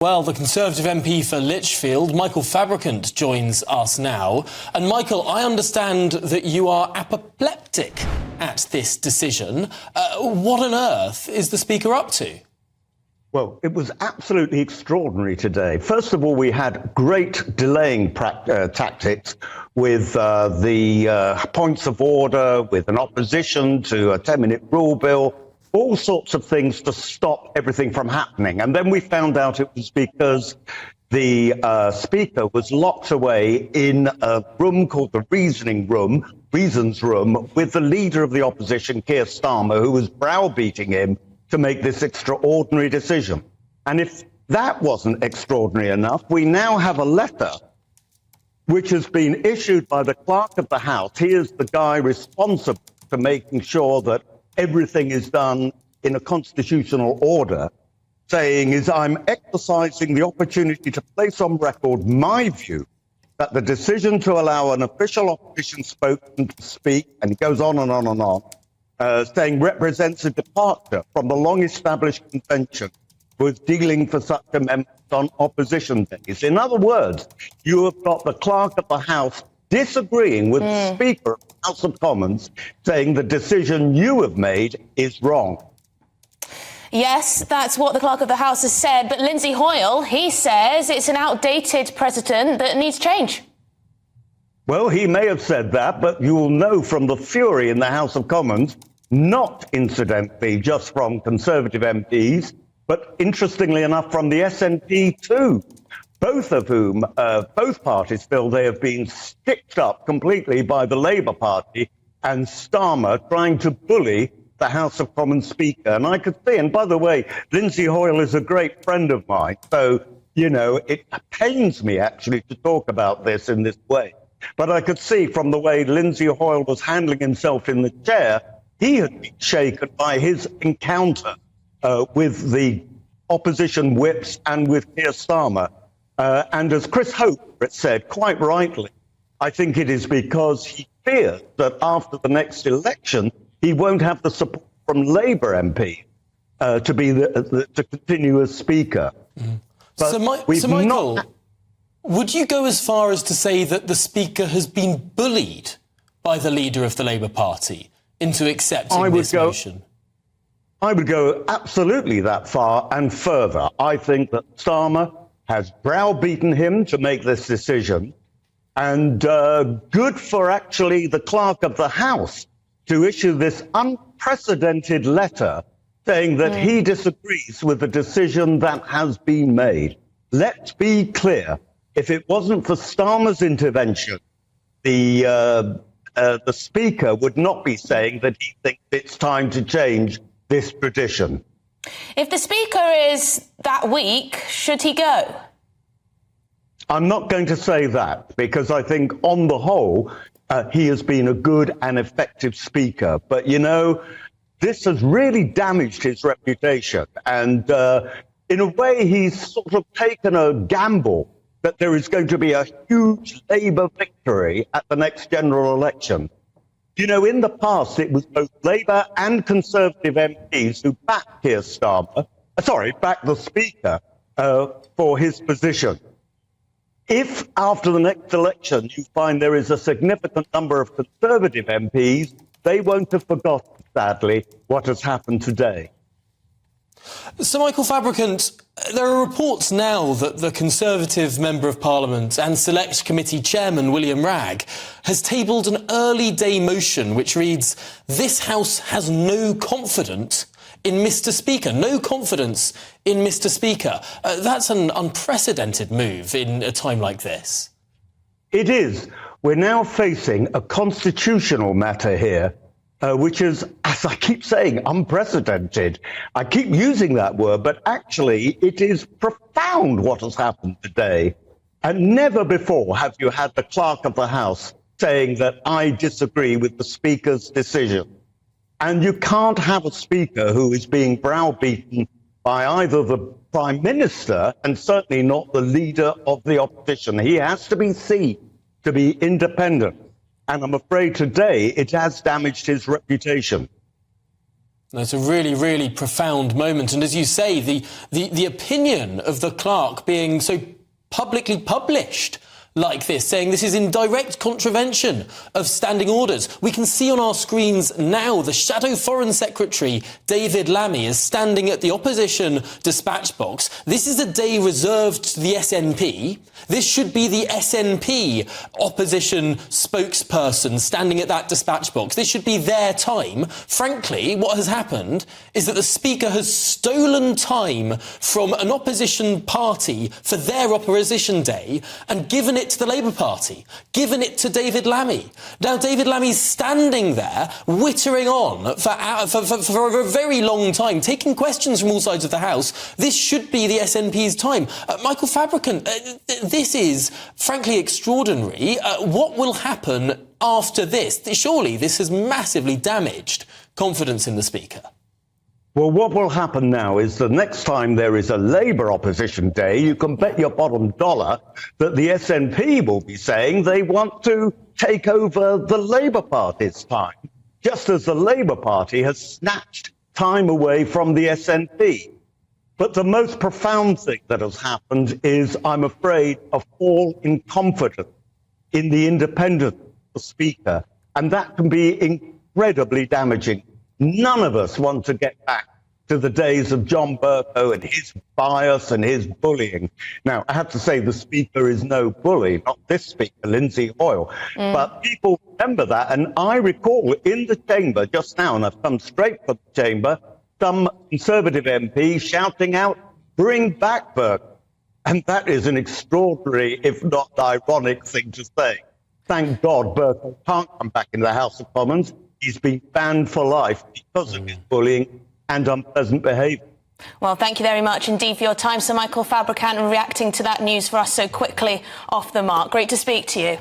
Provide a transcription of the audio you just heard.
Well, the Conservative MP for Lichfield, Micheal Fabricant, joins us now. And Michael, I understand that you are apoplectic at this decision. What on earth is the Speaker up to? Well, it was absolutely extraordinary today. First of all, we had great delaying tactics with the points of order, with an opposition to a 10-minute rule bill, all sorts of things to stop everything from happening. And then we found out it was because the Speaker was locked away in a room called the Reasons Room, with the leader of the opposition, Keir Starmer, who was browbeating him to make this extraordinary decision. And if that wasn't extraordinary enough, we now have a letter which has been issued by the Clerk of the House. He is the guy responsible for making sure that everything is done in a constitutional order, saying I'm exercising the opportunity to place on record my view that the decision to allow an official opposition spokesman to speak, and he goes on and on and on, saying represents a departure from the long-established convention with dealing for such amendments on opposition days. In other words, you have got the Clerk of the House disagreeing with the Speaker of the House of Commons, saying the decision you have made is wrong. Yes, that's what the Clerk of the House has said, but Lindsay Hoyle, he says it's an outdated precedent that needs change. Well, he may have said that, but you will know from the fury in the House of Commons, not incidentally just from Conservative MPs, but interestingly enough from the SNP too, both of whom, both parties feel they have been stitched up completely by the Labour Party and Starmer trying to bully the House of Commons Speaker. And I could see, and by the way, Lindsay Hoyle is a great friend of mine, so, you know, it pains me actually to talk about this in this way. But I could see from the way Lindsay Hoyle was handling himself in the chair, he had been shaken by his encounter with the opposition whips and with Keir Starmer. And as Chris Hope said, quite rightly, I think it is because he fears that after the next election, he won't have the support from Labour MP to be to continue as Speaker. But So Michael, would you go as far as to say that the Speaker has been bullied by the leader of the Labour Party into accepting this motion? I would go absolutely that far and further. I think that Starmer has browbeaten him to make this decision, and good for actually the Clerk of the House to issue this unprecedented letter saying that he disagrees with the decision that has been made. Let's be clear. If it wasn't for Starmer's intervention, the Speaker would not be saying that he thinks it's time to change this tradition. If the Speaker is that weak, should he go? I'm not going to say that, because I think on the whole, he has been a good and effective Speaker. But, you know, this has really damaged his reputation. And in a way, he's sort of taken a gamble that there is going to be a huge Labour victory at the next general election. You know, in the past, it was both Labour and Conservative MPs who backed Keir Starmer, backed the Speaker for his position. If after the next election you find there is a significant number of Conservative MPs, they won't have forgotten, sadly, what has happened today. So, Micheal Fabricant, there are reports now that the Conservative Member of Parliament and Select Committee Chairman William Wragg has tabled an early day motion which reads, "This House has no confidence in Mr. Speaker." No confidence in Mr. Speaker. That's an unprecedented move in a time like this. It is. We're now facing a constitutional matter here, which is, as I keep saying, unprecedented. I keep using that word, but actually it is profound what has happened today. And never before have you had the Clerk of the House saying that I disagree with the Speaker's decision. And you can't have a Speaker who is being browbeaten by either the Prime Minister and certainly not the leader of the opposition. He has to be seen to be independent. And I'm afraid today it has damaged his reputation. It's a really, really profound moment. And as you say, the opinion of the clerk being so publicly published like this, saying this is in direct contravention of standing orders. We can see on our screens now the Shadow Foreign Secretary, David Lammy, is standing at the opposition dispatch box. This is a day reserved to the SNP. This should be the SNP opposition spokesperson standing at that dispatch box. This should be their time. Frankly, what has happened is that the Speaker has stolen time from an opposition party for their opposition day and given it to the Labour Party, given it to David Lammy. Now, David Lammy's standing there, wittering on for a very long time, taking questions from all sides of the House. This should be the SNP's time. Micheal Fabricant, this is, frankly, extraordinary. What will happen after this? Surely this has massively damaged confidence in the Speaker. Well, what will happen now is the next time there is a Labour opposition day, you can bet your bottom dollar that the SNP will be saying they want to take over the Labour Party's time, just as the Labour Party has snatched time away from the SNP. But the most profound thing that has happened is, I'm afraid, a fall in confidence in the independence of the Speaker, and that can be incredibly damaging. None of us want to get back to the days of John Bercow and his bias and his bullying. Now, I have to say the Speaker is no bully, not this Speaker, Lindsay Hoyle. But people remember that. And I recall in the chamber just now, and I've come straight from the chamber, some Conservative MP shouting out, "Bring back Bercow." And that is an extraordinary, if not ironic, thing to say. Thank God Bercow can't come back into the House of Commons. He's been banned for life because of his bullying and unpleasant behaviour. Well, thank you very much indeed for your time, Sir Micheal Fabricant, and reacting to that news for us so quickly off the mark. Great to speak to you.